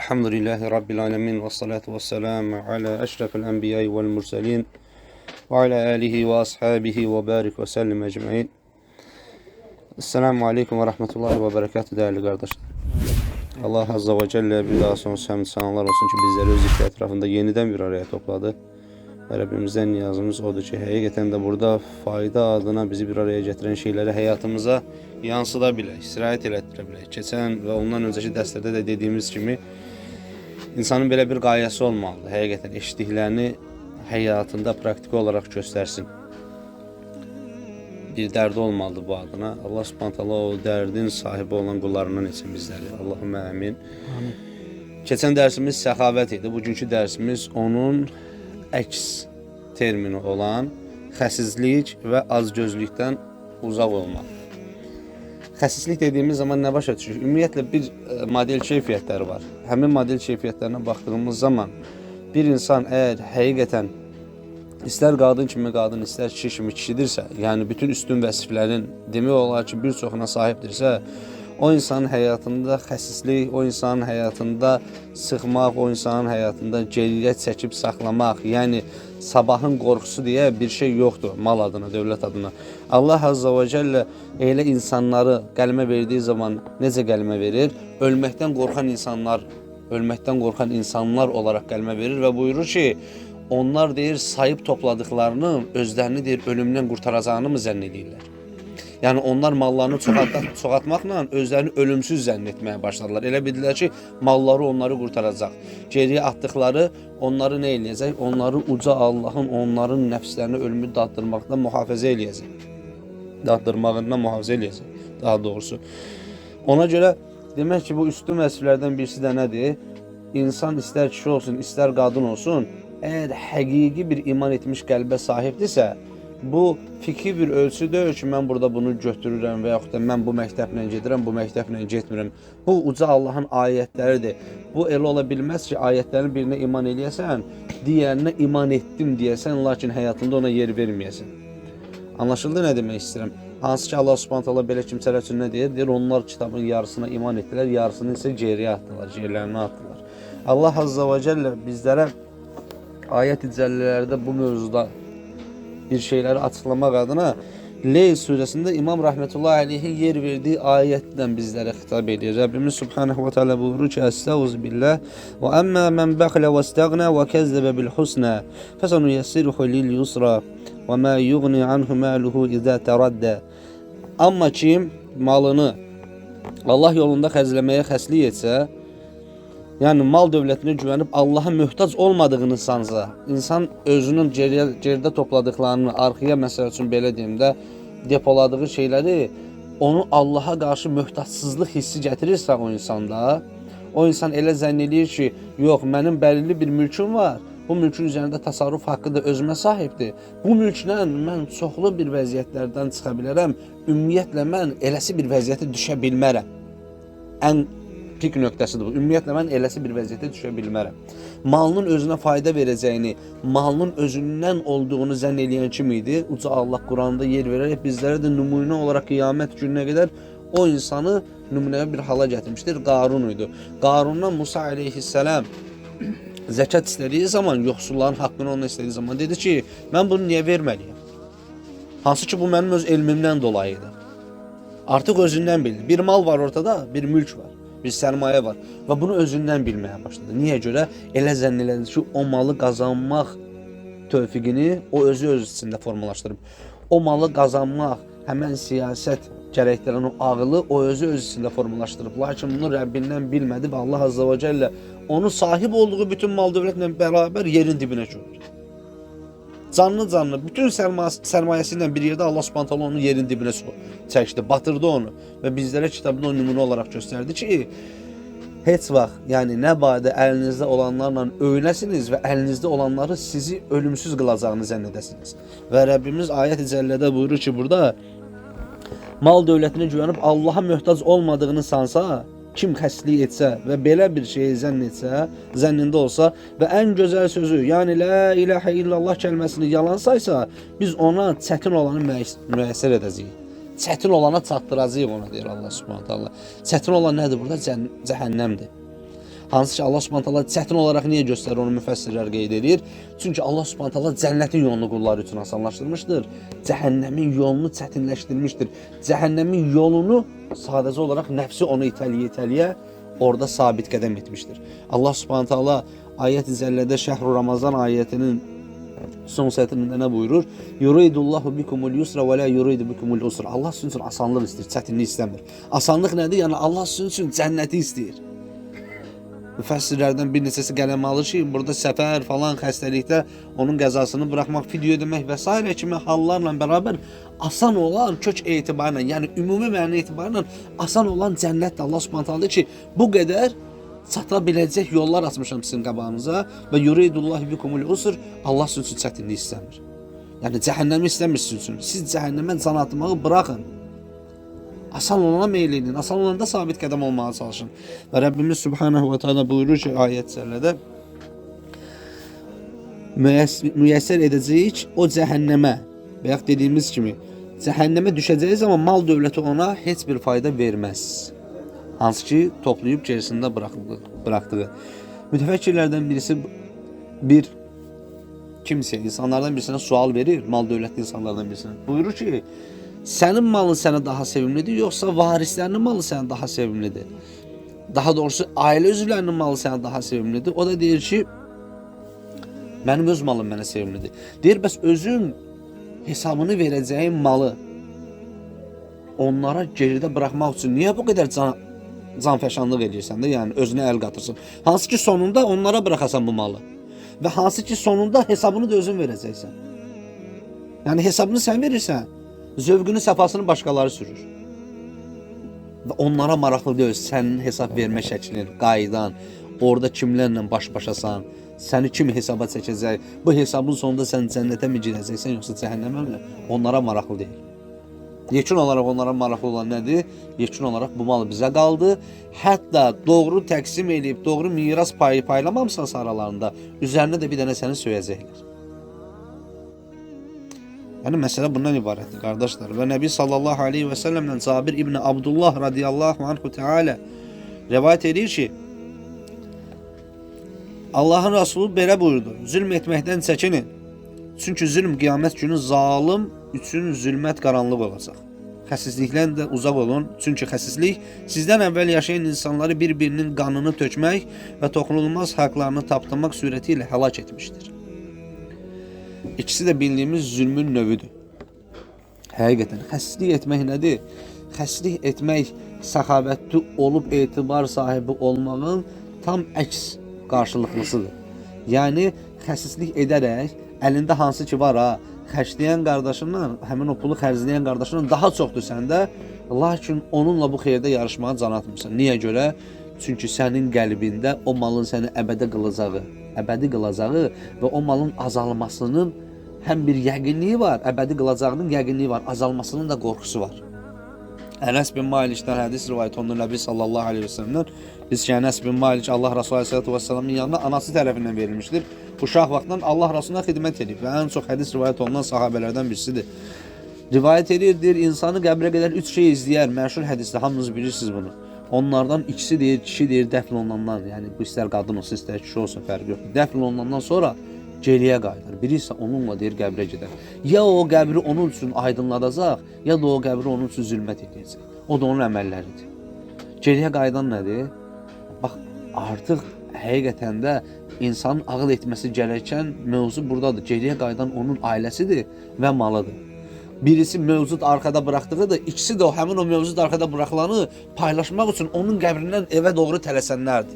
Elhamdülillahi Rabbil alemin ve salatu ve selamu ala eşrefil enbiyayı vel murselin ve ala alihi ve ashabihi ve barik ve sellim ecmain. Esselamu aleyküm ve rahmetullahi ve berekatuhu değerli kardeşler. Allah Azze ve Celle bir daha sonsuz hamd senalar olsun ki bizleri öz zikri etrafında yeniden bir araya topladı. Ve Rabbimizden niyazımız odur ki hakikaten de burada fayda adına bizi bir araya getiren şeyleri hayatımıza yansıdabilək, sirayət elətdirə bilək. Keçən və ondan öncəki dərslərdə də dediyimiz kimi insanın belə bir qayəsi olmalıdır. Həqiqətən eşitdiklərini həyatında praktiki olaraq göstərsin. Bir dərdi olmalıdır bu adına. Allah Subhanahu taala o dərdin sahibi olan qullarından etsin bizləri. Allahümmə amin. Keçən dərsimiz səxavət idi. Bugünkü dərsimiz onun əks termini olan xəsislik və azgözlükdən uzaq olmaq. Xəsislik dediğimiz zaman ne başa düşür? Ümumiyyətlə bir model keyfiyyətləri var. Həmin model keyfiyyətlərinə baxdığımız zaman bir insan eğer həqiqətən istər qadın kimi qadın, istər kişi kimi kişidirsə, yəni bütün üstün vəsiflərin demək olar ki bir çoxuna sahibdirsə, o insanın həyatında xəsislik, o insanın həyatında sıxmaq, o insanın həyatında geriyə çəkib saxlamaq, yəni sabahın qorxusu deyə bir şey yoxdur mal adına, dövlət adına. Allah Azza ve Celle elə insanları qəlmə verdiği zaman necə qəlmə verir? Ölməkdən qorxan insanlar olarak qəlmə verir və buyurur ki, onlar deyir sayıb topladıklarını özlərini deyir ölümdən qurtaracağını mı zənn edirlər? Yani onlar mallarını çoxaltmaqla özlərini ölümsüz zənn etməyə başladılar. Elə bildilər ki, malları onları qurtaracaq. Geriyə atdıqları onları nə eləyəcək? Onları uca Allahın onların nəfslərini ölümü daddırmaqdan mühafizə eləyəcək. Daddırmağından mühafizə eləyəcək, daha doğrusu. Ona görə demək ki, bu üstün vəsiflərdən birisi də nədir? İnsan istər kişi olsun, istər qadın olsun, eğer həqiqi bir iman etmiş qəlbə sahibdirsə, bu fikri bir ölçü deyil ki, mən burada bunu götürürəm və yaxud da mən bu məktəblə gedirəm, bu məktəblə getmirəm. Bu uca Allahın ayətləridir. Bu elə ola bilməz ki, ayətlərin birinə iman eləyəsən, digərinə iman etdim deyəsən, lakin həyatında ona yer verməyəsən. Anlaşıldı nə demək istəyirəm? Hansı ki Allah Subhanahu taala belə kimsələr üçün nə deyir? Deyir, onlar kitabın yarısına iman etdilər, yarısını isə geriyə atdılar, yerlərinə atdılar. Allah Azza ve Celle bizlərə ayət-i cəllələrdə bu mövzuda bir şeyleri açıklamak adına Leyl suresinde İmam Rahmetullahi Aleyhi yer verdiği ayetten bizlere hitap ediyor. Rabbimiz Subhanahu ve Teala buyurur ki Estağfirullah ve emma men bakhle ve istagna ve kezzebe bil husna fesenuyessiruhu lil yusra ve ma yughni anhu maluhu iza teradda. Amma kim malını Allah yolunda xərcləməyə xəslik etsə, yani mal dövlətinə güvənib Allah'a möhtac olmadığını sansa, insan özünün geridə topladıklarını arxaya məsəl üçün belə deyim də depoladığı şeyləri onu Allah'a qarşı möhtaçsızlıq hissi gətirirsə o insanda, o insan elə zənn edir ki, yox, mənim bəlli bir mülküm var, bu mülkün üzərində təsarruf haqqı da özümə sahibdir. Bu mülklə mən çoxlu bir vəziyyətlərdən çıxa bilərəm, ümumiyyətlə mən eləsi bir vəziyyətə düşə bilmərəm. Ən pik nöqtəsidir bu. Ümumiyyətlə mən eləsi bir vəziyyətə düşə bilmərəm. Malının özünə fayda verəcəyini, malının özündən olduğunu zənn eləyən kim idi? Uca Allah Quranda yer verərək bizlərə də nümunə olaraq qiyamət gününə qədər o insanı nümunəyə bir hala gətirmişdir. Qarun idi. Qarundan Musa aleyhisselam zəkat istədiyi zaman, yoxsulların haqqını ona istədiyi zaman dedi ki, mən bunu niyə verməliyəm? Hansı ki bu mənim öz elmimdən dolayıdır. Artıq özündən bildi. Bir mal var ortada, bir mülk var. Bir sərmayə var və bunu özündən bilməyə başladı. Niyə görə? Elə zənn elədi ki, o malı qazanmaq tövfiqini o özü içində formalaşdırıb. O malı qazanmaq, həmən siyasət gərəkdirən o ağılı o özü içində formalaşdırıb. Lakin bunu Rəbbindən bilmədi və Allah Azza ve Celle onu sahib olduğu bütün mal dövlətlə bərabər yerin dibinə götürdü. Canlı bütün sərmayəsi ilə bir yerdə Allah Subhanahu taala onu yerin dibinə çəkdi, batırdı onu və bizlərə kitabında o nümunə olaraq göstərdi ki, heç vaxt, yəni nə badə əlinizdə olanlarla öyünəsiniz və əlinizdə olanları sizi ölümsüz qılacağını zənn edəsiniz. Və Rəbbimiz ayət-i cəllədə buyurur ki, burada mal dövlətinə güvənib Allaha möhtac olmadığını sansa, kim xəslik etsə və belə bir şeyi zənn etsə, zənnində olsa və ən gözəl sözü, yəni la ilahə illallah kəlməsini yalan saysa, biz ona çətin olanı müəssər edəcəyik. Çətin olana çatdıracağıq ona deyir Allah Subhanahu taala. Çətin olan nədir burada? Cəhənnəmdir. Hansı ki Allah Subhanahu taala çətin olaraq niyə göstərir onu müfəssirlər qeyd edir? Çünki Allah Subhanahu taala cənnətin yolunu qullar üçün asanlaşdırmışdır. Cəhənnəmin yolunu çətinləşdirmişdir. Cəhənnəmin yolunu sadəcə olaraq nəfsi onu itələyə-itələyə orada sabit qədəm etmişdir. Allah Subhanahu taala ayət-i zəllədə Şəhr-ü Ramazan ayətinin son sətrində nə buyurur? Yuridullahu bikumul yusra və la yuridu bikumul usra. Allah sizin üçün asanlıq istəyir, çətinlik istəmir. Asanlıq nədir? Yəni Allah sizin üçün cənnəti istəyir. Müfəssirlərdən bir neçəsi qələm alır ki, burada səfər falan, xəstəlikdə onun qəzasını buraxmaq, fidyə ödəmək və s. kimi hallarla bərabər asan olan kök etibarla, yəni ümumi məna etibarla asan olan cənnətdir. Allah Subhanahu taala ki, bu qədər çata biləcək yollar açmışam sizin qabağınıza və yuridullahu bikumul usr. Allah sizin üçün çətinlik istəmir. Yəni cəhənnəmi istəmir sizin üçün. Siz cəhənnəmə can atmağı buraxın. Asan olana meyl edin. Asan olanda sabit qədəm olmağa çalışın. Və Rəbbimiz Subhanahu və Teala buyurur ki, ayət-cəllədə müyəssər edəcəyik o cəhənnəmə və ya dediyimiz kimi cəhənnəmə düşəcəyi zaman mal dövləti ona heç bir fayda verməz. Hansı ki, toplayıb gerisində bıraktığı. Mütəfəkkirlərdən birisi insanlardan birisine sual verir, mal dövlətli insanlardan birisine. Buyurur ki, sənin malın sənə daha sevimlidir, yoxsa varislərinin malı sənə daha sevimlidir? Daha doğrusu, ailə üzvlərinin malı sənə daha sevimlidir. O da deyir ki, mənim öz malım mənə sevimlidir. Deyir, bəs özün hesabını verəcəyin malı onlara geridə bırakmaq üçün niyə bu qədər canfəşanlıq edirsən də, yəni özünə əl qatırsın? Hansı ki, sonunda onlara bırakasan bu malı və hansı ki, sonunda hesabını da özün verəcəksən. Yəni hesabını sən verirsən, zövqünü, səfasını başqaları sürür. Və onlara maraqlı deyil, sənin hesab vermə şəklin, qaydan, orada kimlərlə baş-başasan, səni kim hesaba çəkəcək, bu hesabın sonunda sən cənnətə mi girəcəksən, yoxsa cəhənnəmə mi? Onlara maraqlı deyil. Yekun olaraq onlara maraqlı olan nədir? Yekun olaraq bu mal bizə qaldı. Hətta doğru təqsim edib, doğru miras payı paylamamısan aralarında, üzərinə də bir dənə səni söyəcəklər. Yəni məsələ bundan ibarətdir, qardaşlar. Və Nəbi sallallahu aleyhi və səlləmlə Cabir ibn Abdullah radiyallahu anhu teala rivayət edir ki, Allahın Resulü belə buyurdu: zülm etməkdən çəkinin. Çünki zülm qiyamət günü zalim üçün zülmət qaranlıq olacaq. Xəsislikdən də uzaq olun. Çünki xəsislik sizdən əvvəl yaşayan insanları bir-birinin qanını tökmək və toxunulmaz haqlarını tapdamaq surəti ilə həlak etmişdir. İkisi də bildiyimiz zülmün növüdür. Həqiqətən, xəsislik etmək nədir? Xəsislik etmək səxavətli olub etibar sahibi olmağın tam əks qarşılıqlısıdır. Yəni, xəsislik edərək, əlində hansı ki var ha, xərcləyən qardaşından, həmin o pulu xərcləyən qardaşından daha çoxdur səndə, lakin onunla bu xeyirdə yarışmağa can atmırsan. Niyə görə? Çünki sənin qəlbində o malın səni əbədi qılacağı və o malın azalmasının həm bir yəqinliyi var, əbədi qılacağının yəqinliyi var, azalmasının da qorxusu var. Ənəs bin Malikdən hədis rivayət olunur Nəbi sallallahu aleyhi ve sellemdən. Biz ki, Ənəs bin Malik Allah Resulü aleyhissalatu vesselamın yanına anası tərəfindən verilmişdir. Uşaq vaxtdan Allah Resuluna xidmət edib və ən çox hədis rivayət olunan sahabələrdən birisidir. Rivayət edir, insanı qəbrə qədər 3 şey izləyər. Məşhur hədisdə, hamınız bilirsiniz bunu. Onlardan ikisi deyir, kişi deyir, dəfn olunandan, yəni bu istər qadın olsun, istər kişi olsun, fərqi yoxdur. Dəfn olunandan sonra geriyə qayıdır. Biri isə onunla deyir qəbrə gedər. Ya o qəbri onun üçün aydınladacaq, ya da o qəbri onun üçün zülmət edəcək. O da onun əməlləridir. Geriyə qayıdan nədir? Bax, artıq həqiqətən də insanın ağıl etməsi gerəkən mövzu buradadır. Geriyə qayıdan onun ailəsidir və malıdır. Birisi mövcud arkada bıraxdığıdır, ikisi də həmin o mövcud arkada bıraxılanı paylaşmaq üçün onun qəbrindən evə doğru tələsənlərdir.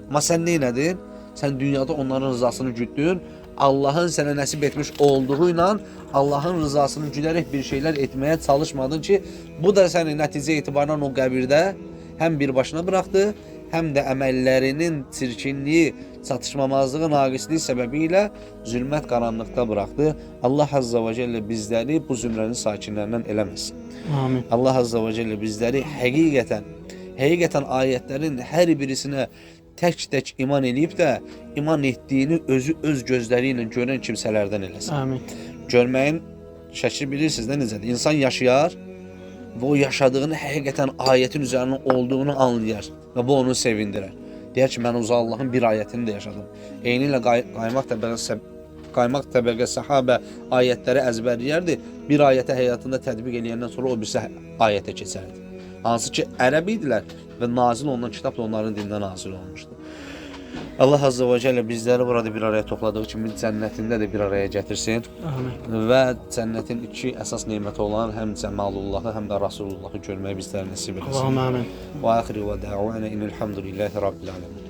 Amma sən neynədin? Sən dünyada onların rızasını güddün, Allahın sənə nəsib etmiş olduğu ilə Allahın rızasını güdərək bir şeylər etməyə çalışmadın ki, bu da səni nəticə etibarla o qəbirdə həm bir başına bıraxdı, həm də əməllərinin çirkinliyi, çatışmamazlığı, naqisliyi səbəbilə zülmət qaranlıqda bıraxdı. Allah Azza və Cəllə bizləri bu zümrənin sakinlərindən eləməsin. Amin. Allah Azza və Cəllə bizləri həqiqətən ayətlərin hər birisinə tək-tək iman eləyib də, iman etdiyini özü öz gözləri ilə görən kimsələrdən eləsin. Amin. Görməyin şəkli bilirsiniz də necədir? İnsan yaşayar və o yaşadığını həqiqətən ayətin üzərində olduğunu anlayar və bu onu sevindirər. Deyər ki, mən Uca Allahın bir ayətini də yaşadım. Eynilə qaymaq təbəqə səhabə ayətləri əzbərləyərdi. Bir ayəti həyatında tətbiq edəndən sonra o birisi ayətə keçərdi. Hansı ki, ərəb idilər və nazil olunan kitab da onların dilindən nazil olmuşdu. Allah Azze ve Celle bizləri burada bir araya topladığı kimi cənnətində də bir araya gətirsin. Amin. Və cənnətin iki əsas neməti olan həm Cəmalullahı, həm də Rasulullahı görməyi bizlərə nəsib etsin. Allahumma amin. Və axiri və dəvana inelhamdülillahi rabbil alamin.